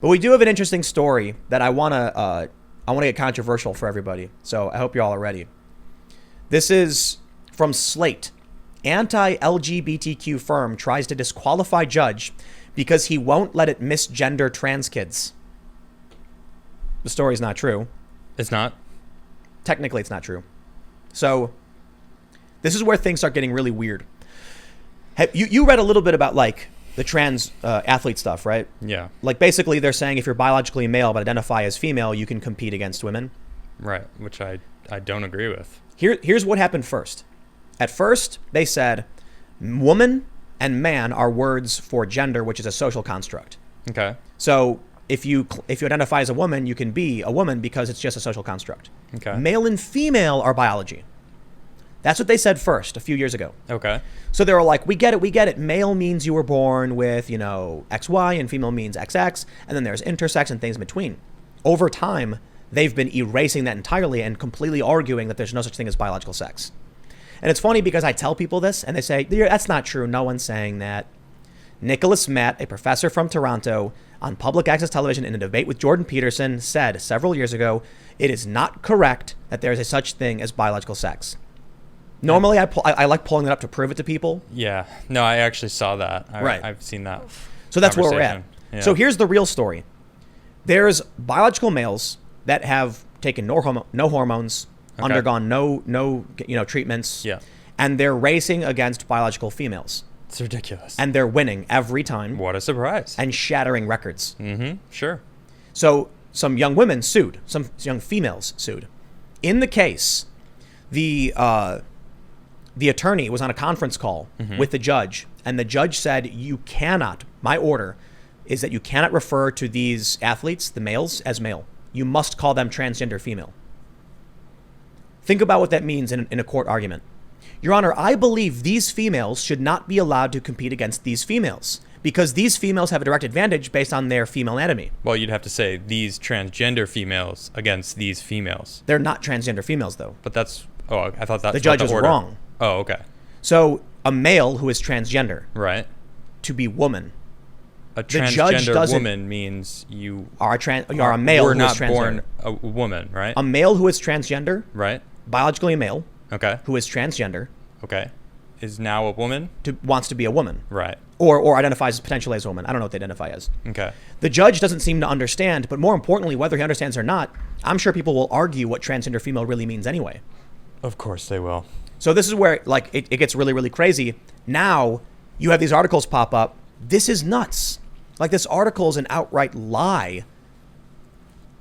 But we do have an interesting story that I want to get controversial for everybody. So I hope you all are ready. This is from Slate. Anti-LGBTQ firm tries to disqualify judge because he won't let it misgender trans kids. The story's not true. It's not? Technically, it's not true. So this is where things start getting really weird. You read a little bit about like the trans athlete stuff, right? Yeah. Like basically they're saying if you're biologically male but identify as female, you can compete against women. Right, which I don't agree with. Here's what happened first. At first, they said woman and man are words for gender, which is a social construct. Okay. So if you identify as a woman, you can be a woman because it's just a social construct. Okay. Male and female are biology. That's what they said first a few years ago. Okay. So they were like, we get it. Male means you were born with, XY, and female means XX, and then there's intersex and things in between. Over time, they've been erasing that entirely and completely arguing that there's no such thing as biological sex. And it's funny because I tell people this and they say, that's not true. No one's saying that. Nicholas Matt, a professor from Toronto, on public access television in a debate with Jordan Peterson, said several years ago, it is not correct that there is a such thing as biological sex. Normally, I like pulling it up to prove it to people. Yeah. No, I actually saw that. Right. I've seen that. So that's where we're at. Yeah. So here's the real story. There's biological males that have taken no hormones, Okay. undergone no treatments, Yeah. and they're racing against biological females. It's ridiculous. And they're winning every time What a surprise. and shattering records. Mm-hmm. Sure. So some young women sued, some young females sued. In the case, the attorney was on a conference call with the judge, and the judge said, you cannot, my order is that you cannot refer to these athletes, the males, as male. You must call them transgender female. Think about what that means in a court argument. Your Honor, I believe these females should not be allowed to compete against these females because these females have a direct advantage based on their female anatomy. Well, you'd have to say these transgender females against these females. They're not transgender females, though. But that's... Oh, I thought that's The judge was order. wrong. Oh, okay. So a male who is transgender Right. to be woman, A judge transgender doesn't- woman means you you are a male were who is not transgender. born a woman, right? A male who is transgender, Right. biologically a male, Okay. who is transgender, Okay. Is now a woman? wants to be a woman. Right. Or identifies potentially as a woman. I don't know what they identify as. Okay. The judge doesn't seem to understand, but more importantly, whether he understands or not, I'm sure people will argue what transgender female really means anyway. Of course they will. So this is where it gets really, really crazy. Now you have these articles pop up. This is nuts. Like this article is an outright lie.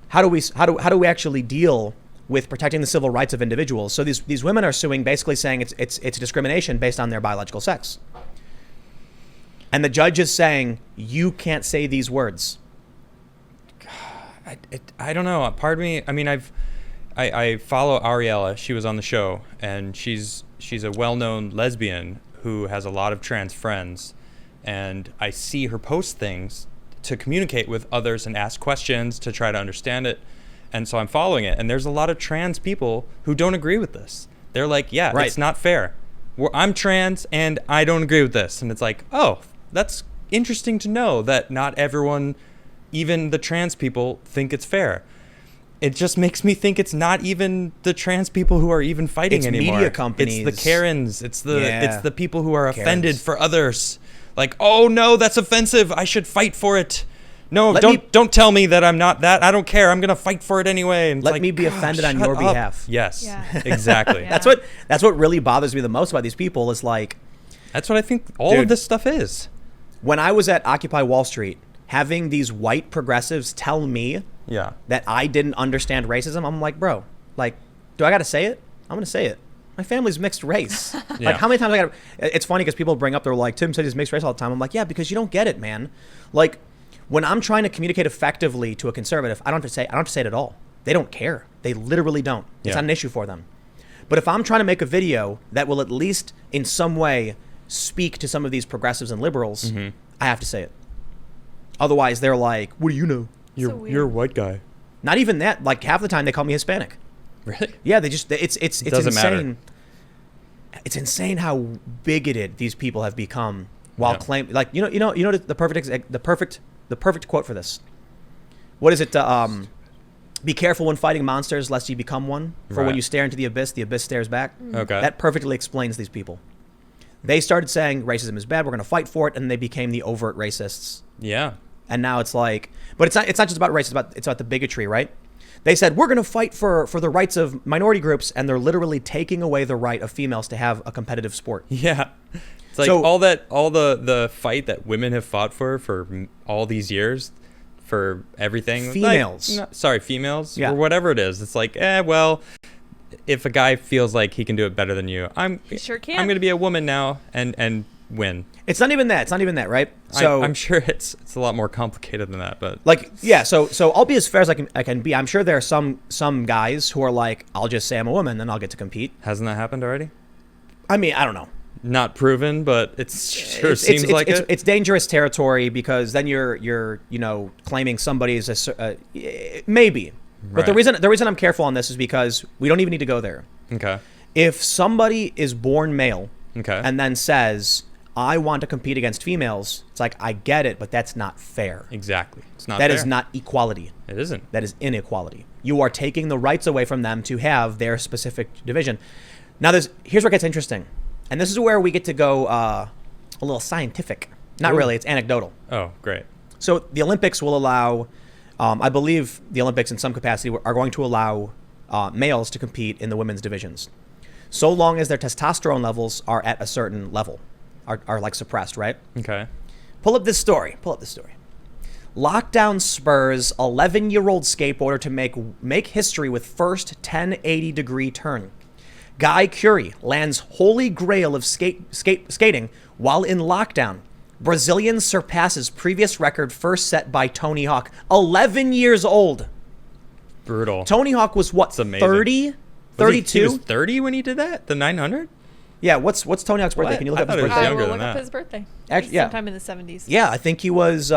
How do we actually deal with protecting the civil rights of individuals? So these women are suing, basically saying it's discrimination based on their biological sex. And the judge is saying you can't say these words. I don't know. Pardon me. I mean, I follow Ariella. She was on the show, and she's a well-known lesbian who has a lot of trans friends, and I see her post things to communicate with others and ask questions to try to understand it. And so I'm following it, and there's a lot of trans people who don't agree with this. They're like, yeah, Right. It's not fair. I'm trans, and I don't agree with this. And it's like, oh, that's interesting to know that not everyone, even the trans people, think it's fair. It just makes me think it's not even the trans people who are even fighting It's anymore. media companies. It's the Karens. It's the people who are offended Karens. for others. Like, oh no, that's offensive. I should fight for it. No, Let don't tell me that I'm not that. I don't care. I'm gonna fight for it anyway. And it's Let like, me be offended on shut your up. behalf. Yes, Yeah. exactly. Yeah. That's what really bothers me the most about these people is like, That's what I think all Dude. of this stuff is. when I was at Occupy Wall Street, having these white progressives tell me Yeah. that I didn't understand racism, I'm like, bro, like, do I got to say it? I'm going to say it. My family's mixed race. Yeah. Like, how many times I got to... It's funny because people bring up, they're like, Tim said he's mixed race all the time. I'm like, yeah, because you don't get it, man. Like, when I'm trying to communicate effectively to a conservative, I don't have to say it at all. They don't care. They literally don't. It's Yeah. not an issue for them. But if I'm trying to make a video that will at least in some way speak to some of these progressives and liberals, I have to say it. Otherwise, they're like, what do you know? So weird. You're a white guy. Not even that. Like, half the time they call me Hispanic. Really? Yeah, they just... It's doesn't matter. insane. It's insane how bigoted these people have become while Yeah. claiming... Like, the perfect quote for this. what is it? Be careful when fighting monsters, lest you become one. For when Right. you stare into the abyss stares back. Okay. That perfectly explains these people. They started saying racism is bad. We're going to fight for it, and they became the overt racists. Yeah. And now it's like, but it's not just about race. It's about the bigotry, right? They said we're going to fight for the rights of minority groups, and they're literally taking away the right of females to have a competitive sport. Yeah. It's like So- all the fight that women have fought for all these years, for everything. Females. Females. Yeah. Or whatever it is. It's like, well, if a guy feels like he can do it better than you, He sure can. I'm going to be a woman now and win. It's not even that. It's not even that, right? So I'm sure it's a lot more complicated than that, but like, yeah. So I'll be as fair as I can be. I'm sure there are some guys who are like, I'll just say I'm a woman, then I'll get to compete. hasn't that happened already? I mean, I don't know. Not proven, but it sure seems like it. It's dangerous territory because then you're claiming somebody is maybe. But the Right. reason I'm careful on this is because we don't even need to go there. Okay. If somebody is born male Okay. and then says, I want to compete against females, it's like, I get it, but that's not fair. Exactly. It's not That fair. is not equality. It isn't. That is inequality. You are taking the rights away from them to have their specific division. Now, here's where it gets interesting. And this is where we get to go a little scientific. Not Ooh. really, it's anecdotal. Oh, great. So the Olympics will allow, I believe the Olympics in some capacity are going to allow males to compete in the women's divisions. So long as their testosterone levels are at a certain level, are like suppressed, right? Okay. Pull up this story. Lockdown spurs 11-year-old skateboarder to make history with first 1080-degree turn. Guy Curie lands holy grail of skating while in lockdown. Brazilian surpasses previous record first set by Tony Hawk. 11 years old. Brutal. Tony Hawk was what, That's amazing. 30? Was 32? He was 30 when he did that? The 900? Yeah, what's Tony Hawk's birthday? What? Can you look I up his thought it was birthday? younger We'll than look up that. his birthday. Actually, yeah. Sometime in the 70s. Yeah, I think he was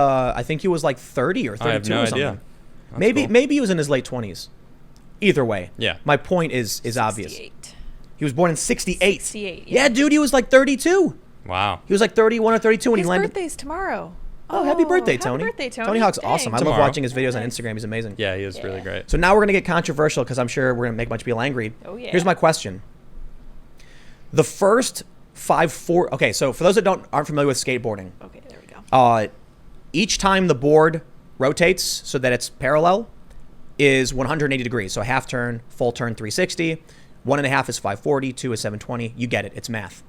like 30 or 32 I have no or something. idea. That's Maybe cool. maybe he was in his late 20s. Either way. Yeah. My point is obvious. 68. He was born in 68. 68, Yeah, yeah. dude, he was like 32. Wow. He was like 31 or 32 when His he landed. birthday's tomorrow. Oh, happy birthday, Tony. Happy birthday, Tony. Tony Hawk's Dang. awesome. I love Tomorrow. watching his videos on Nice. Instagram. He's amazing. Yeah, he is really Yeah. great. So now we're going to get controversial because I'm sure we're going to make a bunch of people angry. Oh, yeah. Here's my question. The first 5-4. Okay, so for those that aren't familiar with skateboarding, Okay, there we go. each time the board rotates so that it's parallel is 180 degrees. So a half turn, full turn 360, 1.5 is 540, 2 is 720. You get it. It's math.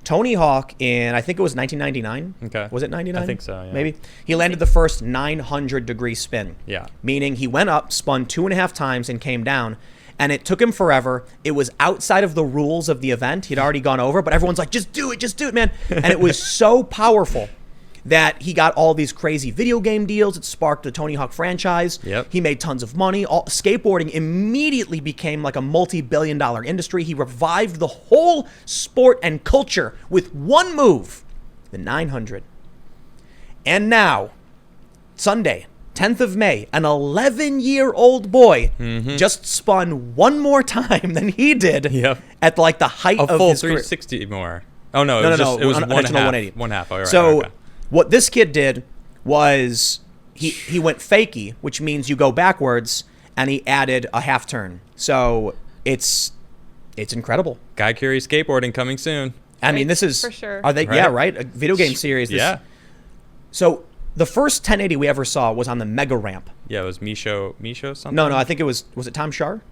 Tony Hawk in, I think it was 1999. Okay. Was it 99? I think so, yeah. Maybe. He landed the first 900-degree spin. Yeah. Meaning he went up, spun 2.5 times, and came down. And it took him forever. It was outside of the rules of the event. He'd already gone over, but everyone's like, just do it, man. And it was so powerful that he got all these crazy video game deals. It sparked the Tony Hawk franchise. Yep. He made tons of money. Skateboarding immediately became like a multi-billion-dollar industry. He revived the whole sport and culture with one move, the 900. And now, Sunday, 10th of May, an 11-year-old boy just spun one more time than he did Yep. at like the height A of full his career. 360 more. Oh, no. No, It was no, just, no. it was An one additional half. 180. One half. All right. So okay. what this kid did was he went fakie, which means you go backwards, and he added a half turn. So it's incredible. Guy Curie skateboarding coming soon. I mean, Right, this is for sure. Are they? Right. Yeah, right. A video game series. This, Yeah. So the first 1080 we ever saw was on the Mega Ramp. Yeah, it was Misho something? No, I think it was it Tom Shar?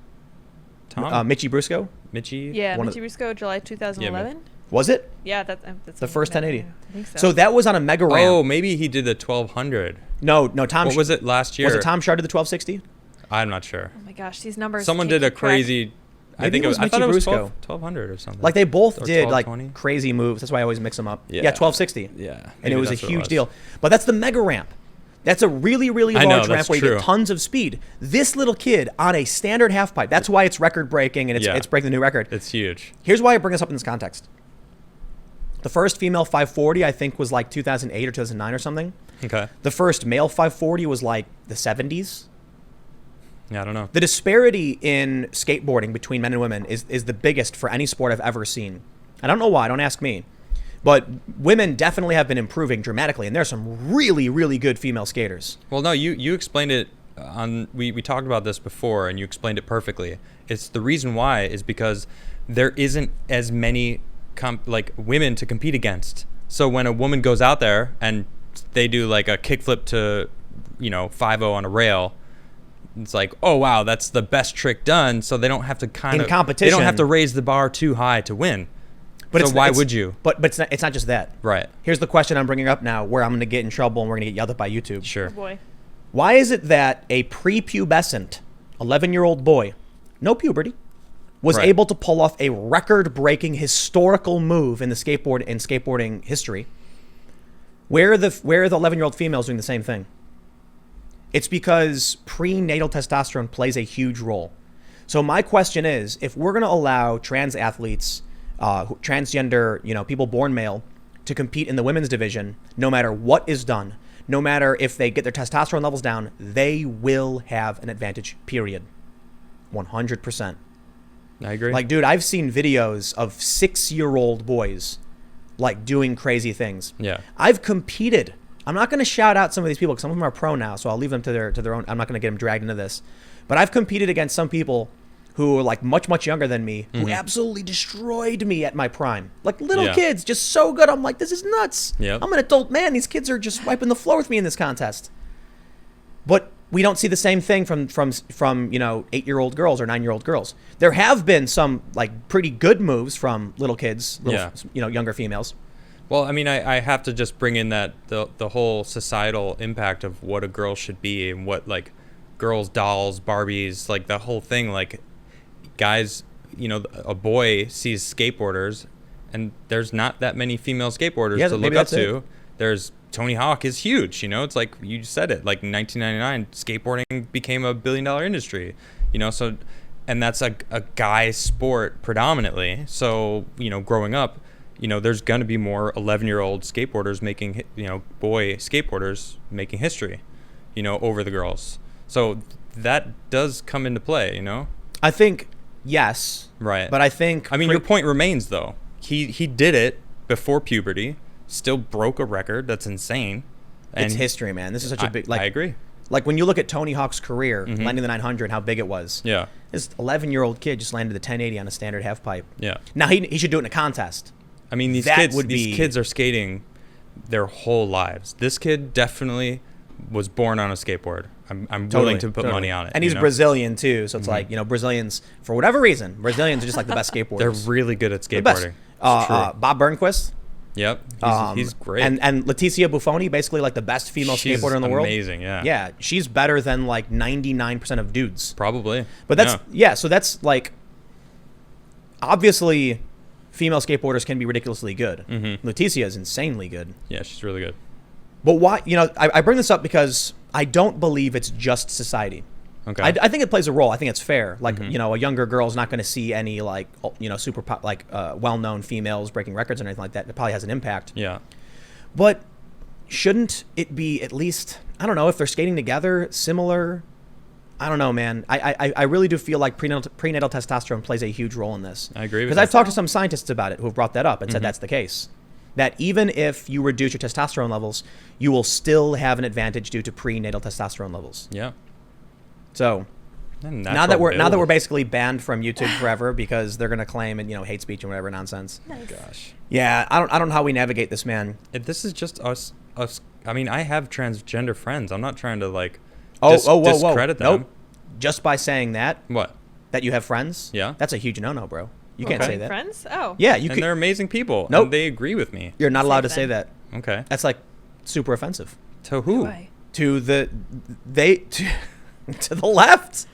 Tom? Mitchie Brusco? Mitchie? Yeah, one of Michi Rusco, July 2011. Was it? Yeah, that's The first 1080. I think so. So that was on a Mega Ramp. Oh, maybe he did the 1200. No, Tom. What was it last year? Was it Tom Shar did the 1260? I'm not sure. Oh my gosh, these numbers. Someone can't did a keep track. crazy. I Maybe think it was I thought Mitchie it was Brusco. 1200 or something. Like they both Or did like 1220. crazy moves. That's why I always mix them up. Yeah. 1260. Yeah. And Maybe it was a that's what it huge was. deal. But that's the Mega Ramp. That's a really, really I know, large ramp that's where you true. get tons of speed. This little kid on a standard half pipe. That's why it's record breaking and Yeah. it's breaking the new record. It's huge. Here's why I bring this up in this context. The first female 540 I think was like 2008 or 2009 or something. Okay. The first male 540 was like the 70s. Yeah, I don't know. The disparity in skateboarding between men and women is the biggest for any sport I've ever seen. I don't know why, don't ask me. But women definitely have been improving dramatically, and there's some really, really good female skaters. Well, no, you explained it we talked about this before, and you explained it perfectly. It's the reason why is because there isn't as many women to compete against. So when a woman goes out there and they do like a kickflip to 5-0 on a rail, it's like, oh wow, that's the best trick done. So they don't have to in competition. They don't have to raise the bar too high to win. But so why would you? But it's not just that. Right. Here's the question I'm bringing up now, where I'm going to get in trouble and we're going to get yelled at by YouTube. Sure. Oh boy. Why is it that a prepubescent 11-year-old boy, no puberty, was Right. able to pull off a record-breaking historical move in skateboarding history, where the 11-year-old female is doing the same thing? It's because prenatal testosterone plays a huge role. So my question is, if we're going to allow trans athletes, transgender, people born male, to compete in the women's division, no matter what is done, no matter if they get their testosterone levels down, they will have an advantage, period. 100%. I agree. Like, dude, I've seen videos of 6-year-old boys, like, doing crazy things. Yeah. I've competed. I'm not going to shout out some of these people because some of them are pro now, so I'll leave them to their own. I'm not going to get them dragged into this. But I've competed against some people who are like much, much younger than me, who absolutely destroyed me at my prime. Like little kids, just so good. I'm like, this is nuts. Yep. I'm an adult man. These kids are just wiping the floor with me in this contest. But we don't see the same thing from 8-year-old girls or 9-year-old girls. There have been some like pretty good moves from little kids, younger females. Well, I mean, I have to just bring in that the whole societal impact of what a girl should be and what like girls, dolls, Barbies, like the whole thing. Like guys, a boy sees skateboarders, and there's not that many female skateboarders to look up to. There's Tony Hawk is huge. It's like you said it. Like in 1999, skateboarding became $1 billion industry. So, and that's a guy sport predominantly. So growing up, there's going to be more 11-year-old skateboarders making, boy skateboarders making history, over the girls. So that does come into play, I think, yes. Right. But I think... I mean, your point remains, though. He did it before puberty, still broke a record. That's insane. And it's history, man. This is such a big... I agree. Like when you look at Tony Hawk's career, landing the 900, how big it was. Yeah. This 11-year-old kid just landed the 1080 on a standard half pipe. Yeah. Now, he should do it in a contest. I mean, these kids are skating their whole lives. This kid definitely was born on a skateboard. I'm willing to put money on it. And he's Brazilian too, so it's like Brazilians, for whatever reason, Brazilians are just like the best skateboarders. They're really good at skateboarding. Bob Burnquist. Yep, he's great. And Leticia Buffoni, basically like the best female skateboarder in the world. Amazing, yeah. Yeah, she's better than like 99% of dudes. Probably. But so that's like, obviously, female skateboarders can be ridiculously good. Leticia is insanely good. Yeah, she's really good. But why? I bring this up because I don't believe it's just society. Okay. I think it plays a role. I think it's fair. Like, a younger girl's not going to see any like, super well-known females breaking records or anything like that. It probably has an impact. Yeah. But shouldn't it be at least, I don't know, if they're skating together, similar? I don't know, man. I really do feel like prenatal testosterone plays a huge role in this. I agree with because that. I've talked to some scientists about it who have brought that up and said that's the case. That even if you reduce your testosterone levels, you will still have an advantage due to prenatal testosterone levels. Yeah. So now that we're basically banned from YouTube forever because they're gonna claim and hate speech and whatever nonsense. Nice. Gosh. Yeah, I don't know how we navigate this, man. This is just us. I mean, I have transgender friends. I'm not trying to like Whoa. discredit them. Nope. Just by saying that. What? That you have friends. Yeah. That's a huge no-no, bro. You can't say that. Friends? Oh. Yeah, and they're amazing people. Nope. And they agree with me. You're not allowed to Same say thing. that. Okay. That's like super offensive. To who? Why? To the left.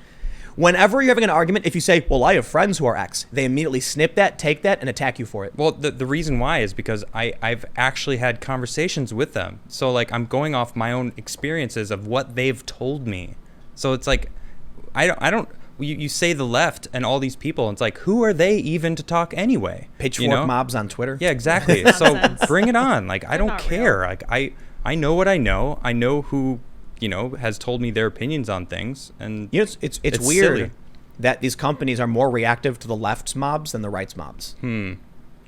Whenever you're having an argument, if you say, well, I have friends who are X, they immediately snip that, take that, and attack you for it. Well, the reason why is because I've actually had conversations with them. So, like, I'm going off my own experiences of what they've told me. So it's like, I don't you say the left and all these people, and it's like, who are they even to talk anyway? Pitchfork mobs on Twitter? Yeah, exactly. So Nonsense. bring it on. Like, I don't not care. real. Like, I know what I know. I know who, has told me their opinions on things. And it's weird silly. that these companies are more reactive to the left's mobs than the right's mobs. You're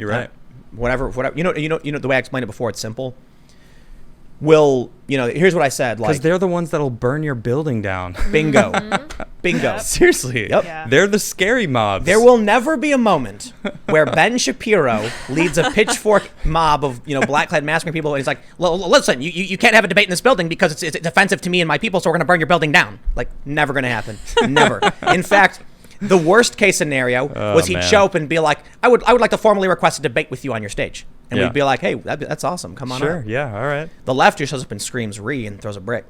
right. Whatever. The way I explained it before, it's simple. will, here's what I said. Because Like, they're the ones that'll burn your building down. bingo. Bingo. Seriously. Yep. Yeah. They're the scary mobs. There will never be a moment where Ben Shapiro leads a pitchfork mob of black-clad masking people, and he's like, "Listen, you can't have a debate in this building because it's offensive to me and my people, so we're gonna burn your building down." Like, never gonna happen. Never. In fact, the worst case scenario was he'd man. show up and be like, "I would like to formally request a debate with you on your stage," and Yeah. we'd be like, "Hey, that's awesome. Come on Sure. out." Yeah. All right. The left just shows up and screams "re" and throws a brick.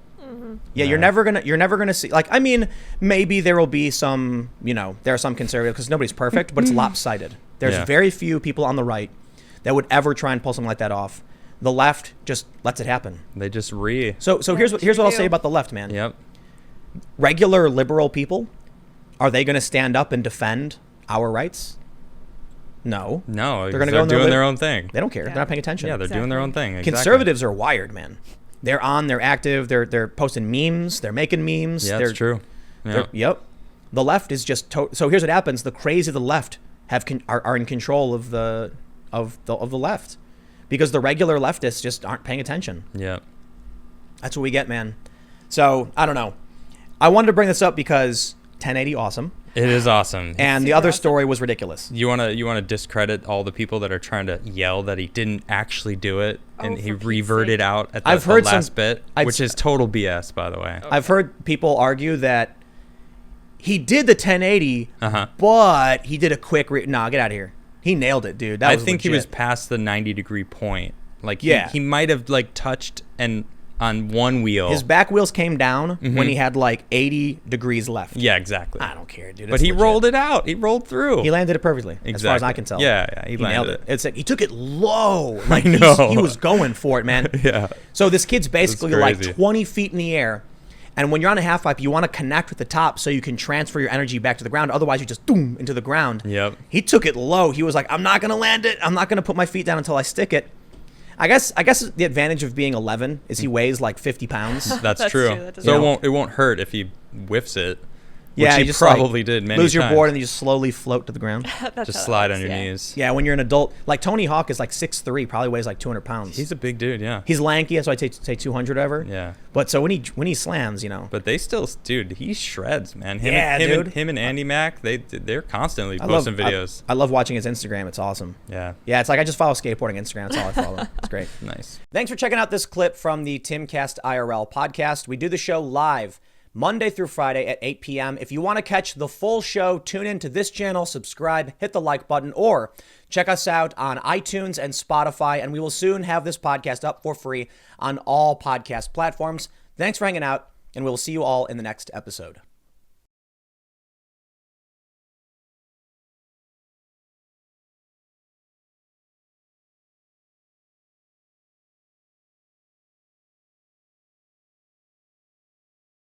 Yeah, you're never gonna see, like, I mean, maybe there will be some, there are some conservatives, because nobody's perfect, but it's lopsided. There's Yeah. very few people on the right that would ever try and pull something like that off. The left just lets it happen. They just So here's what I'll say about the left, man. Yep. Regular liberal people, are they going to stand up and defend our rights? No. No. They're gonna go in doing their own thing. They don't care. Yeah. They're not paying attention. Yeah, they're doing their own thing. Exactly. Conservatives are wired, man. They're active, they're posting memes, they're making memes. Yeah, they're, that's true. Yeah. Yep. The left is just so here's what happens: the crazy of the left are in control of the left, because the regular leftists just aren't paying attention. Yeah. That's what we get, man. So I don't know. I wanted to bring this up because 1080 awesome, It is awesome. and the Super other awesome. story was ridiculous. You wanna discredit all the people that are trying to yell that he didn't actually do it and Oh, he for Pete's reverted sake. out at I've the heard last some- bit, I'd which s- is total BS, by the way. I've heard people argue that he did the 1080, Uh-huh. but he did a quick. Nah, get out of here. He nailed it, dude. That I was think he was legit. past the 90-degree point. Like Yeah. he might have like touched and on one wheel. His back wheels came down when he had like 80 degrees left. Yeah, exactly. I don't care, dude. But It's he legit. rolled it out. He rolled through. He landed it perfectly, as far as I can tell. Yeah, he He nailed landed it. It's like he took it low. Like know. he was going for it, man. Yeah. So this kid's basically like crazy. 20 feet in the air. And when you're on a half pipe, you want to connect with the top so you can transfer your energy back to the ground. Otherwise, you just boom into the ground. Yep. He took it low. He was like, I'm not going to land it. I'm not going to put my feet down until I stick it. I guess the advantage of being 11 is he weighs like 50 pounds. That's That's true. true, that does So help. it won't hurt if he whiffs it. Yeah, which you he just probably like, did many lose your times. board and you just slowly float to the ground. That's Just how slide that on your works, knees. Yeah, when you're an adult, like Tony Hawk is like 6'3", probably weighs like 200 pounds. He's a big dude, yeah. He's lanky, that's why I say 200 ever. Yeah. But so when he slams, But they still, dude, he shreds, man. Yeah, dude. Him and Andy Mack, they're constantly I love posting videos. I love watching his Instagram. It's awesome. Yeah. Yeah, it's like I just follow skateboarding Instagram. That's all I follow. It's great. Nice. Thanks for checking out this clip from the Timcast IRL podcast. We do the show live Monday through Friday at 8 p.m. If you want to catch the full show, tune in to this channel, subscribe, hit the like button, or check us out on iTunes and Spotify, and we will soon have this podcast up for free on all podcast platforms. Thanks for hanging out, and we'll see you all in the next episode.